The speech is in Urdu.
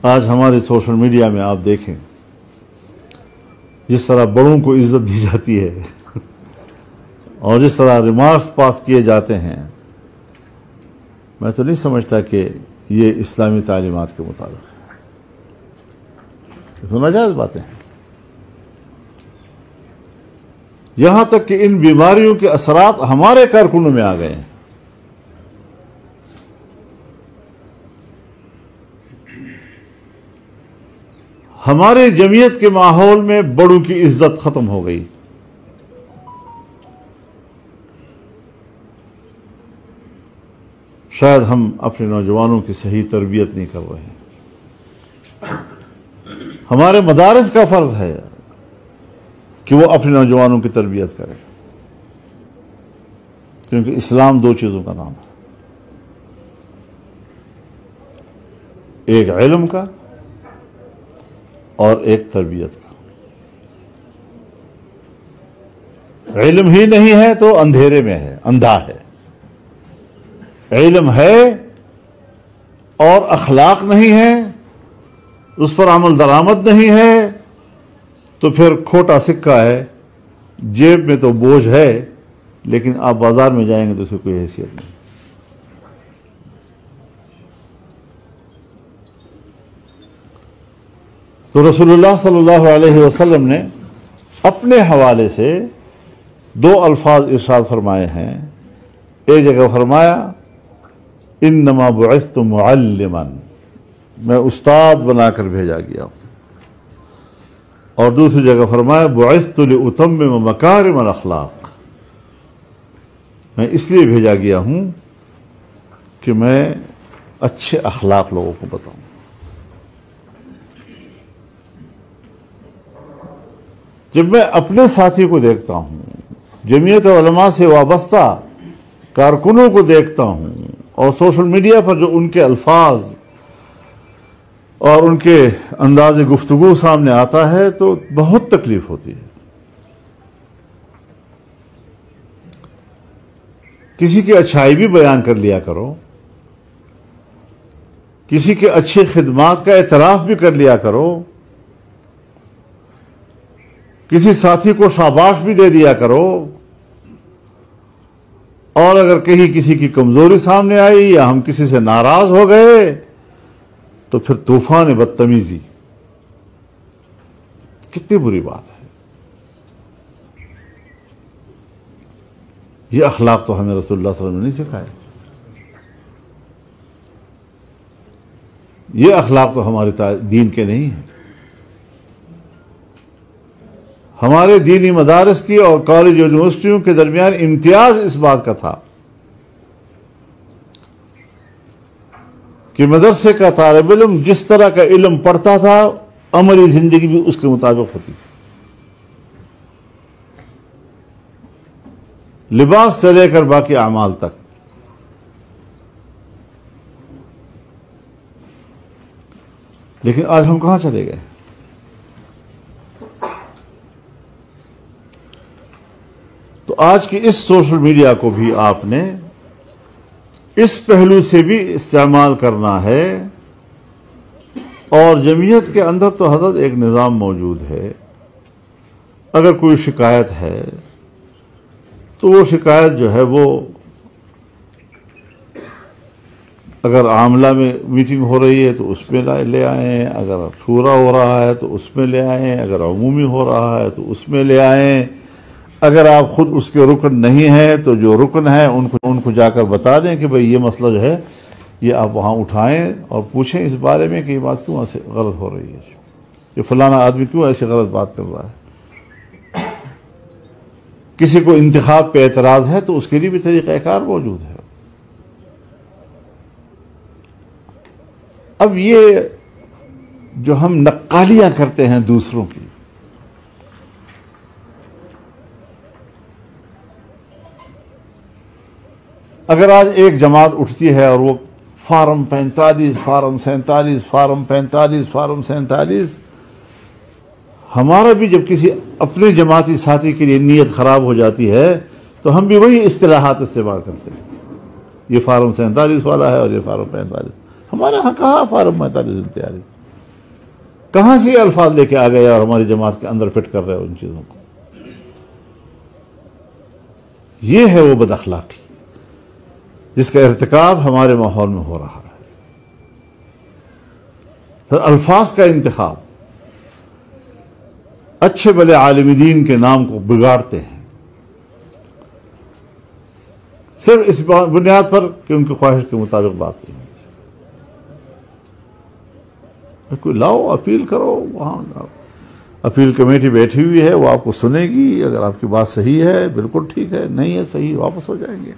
آج ہمارے سوشل میڈیا میں آپ دیکھیں جس طرح بڑوں کو عزت دی جاتی ہے اور جس طرح ریمارکس پاس کیے جاتے ہیں، میں تو نہیں سمجھتا کہ یہ اسلامی تعلیمات کے مطابق ہے۔ یہ تو ناجائز باتیں ہیں۔ یہاں تک کہ ان بیماریوں کے اثرات ہمارے کارکنوں میں آ گئے ہیں۔ ہمارے جمعیت کے ماحول میں بڑوں کی عزت ختم ہو گئی۔ شاید ہم اپنے نوجوانوں کی صحیح تربیت نہیں کر رہے ہیں۔ ہمارے مدارس کا فرض ہے کہ وہ اپنے نوجوانوں کی تربیت کریں، کیونکہ اسلام دو چیزوں کا نام ہے، ایک علم کا اور ایک تربیت کا۔ علم ہی نہیں ہے تو اندھیرے میں ہے، اندھا ہے۔ علم ہے اور اخلاق نہیں ہے، اس پر عمل درآمد نہیں ہے، تو پھر کھوٹا سکہ ہے، جیب میں تو بوجھ ہے لیکن آپ بازار میں جائیں گے تو اس کی کوئی حیثیت نہیں۔ تو رسول اللہ صلی اللہ علیہ وسلم نے اپنے حوالے سے دو الفاظ ارشاد فرمائے ہیں۔ ایک جگہ فرمایا انما بعثت معلما، میں استاد بنا کر بھیجا گیا ہوں، اور دوسری جگہ فرمایا بعثت لأتمم مکارم الاخلاق، میں اس لیے بھیجا گیا ہوں کہ میں اچھے اخلاق لوگوں کو بتاؤں۔ جب میں اپنے ساتھی کو دیکھتا ہوں، جمعیت علماء سے وابستہ کارکنوں کو دیکھتا ہوں، اور سوشل میڈیا پر جو ان کے الفاظ اور ان کے انداز گفتگو سامنے آتا ہے تو بہت تکلیف ہوتی ہے۔ کسی کی اچھائی بھی بیان کر لیا کرو، کسی کے اچھی خدمات کا اعتراف بھی کر لیا کرو، کسی ساتھی کو شاباش بھی دے دیا کرو، اور اگر کہیں کسی کی کمزوری سامنے آئی یا ہم کسی سے ناراض ہو گئے تو پھر طوفان بدتمیزی۔ کتنی بری بات ہے۔ یہ اخلاق تو ہمیں رسول اللہ صلی اللہ علیہ وسلم نے نہیں سکھائے۔ یہ اخلاق تو ہمارے دین کے نہیں ہیں۔ ہمارے دینی مدارس کی اور کالج اور یونیورسٹیوں کے درمیان امتیاز اس بات کا تھا کہ مدرسے کا طالب علم جس طرح کا علم پڑھتا تھا عملی زندگی بھی اس کے مطابق ہوتی تھی، لباس سے لے کر باقی اعمال تک۔ لیکن آج ہم کہاں چلے گئے؟ تو آج کی اس سوشل میڈیا کو بھی آپ نے اس پہلو سے بھی استعمال کرنا ہے، اور جمعیت کے اندر تو حضرت ایک نظام موجود ہے، اگر کوئی شکایت ہے تو وہ شکایت جو ہے وہ اگر عاملہ میں میٹنگ ہو رہی ہے تو اس میں لے آئیں، اگر شورا ہو رہا ہے تو اس میں لے آئیں، اگر عمومی ہو رہا ہے تو اس میں لے آئیں، اگر آپ خود اس کے رکن نہیں ہیں تو جو رکن ہیں ان کو جا کر بتا دیں کہ بھئی یہ مسئلہ جو ہے یہ آپ وہاں اٹھائیں اور پوچھیں اس بارے میں کہ یہ بات کیوں ایسے غلط ہو رہی ہے، یہ فلانا آدمی کیوں ایسے غلط بات کر رہا ہے۔ کسی کو انتخاب پہ اعتراض ہے تو اس کے لیے بھی طریقہ کار موجود ہے۔ اب یہ جو ہم نقالیاں کرتے ہیں دوسروں کی، اگر آج ایک جماعت اٹھتی ہے اور وہ فارم 45 فارم 47 فارم 45 فارم 47، ہمارا بھی جب کسی اپنے جماعتی ساتھی کے لیے نیت خراب ہو جاتی ہے تو ہم بھی وہی اصطلاحات استعمال کرتے ہیں، یہ فارم 47 والا ہے اور یہ فارم 45۔ ہمارے ہاں کہاں فارم 45 47؟ کہاں سے یہ الفاظ لے کے آ گئے اور ہماری جماعت کے اندر فٹ کر رہے ہو ان چیزوں کو؟ یہ ہے وہ بد اخلاقی جس کا ارتکاب ہمارے ماحول میں ہو رہا ہے. پھر الفاظ کا انتخاب اچھے بھلے عالم دین کے نام کو بگاڑتے ہیں صرف اس بنیاد پر کہ ان کی خواہش کے مطابق بات نہیں. کوئی لاؤ، اپیل کرو، وہاں اپیل کمیٹی بیٹھی ہوئی ہے، وہ آپ کو سنے گی. اگر آپ کی بات صحیح ہے بالکل ٹھیک ہے، نہیں ہے صحیح واپس ہو جائیں گے.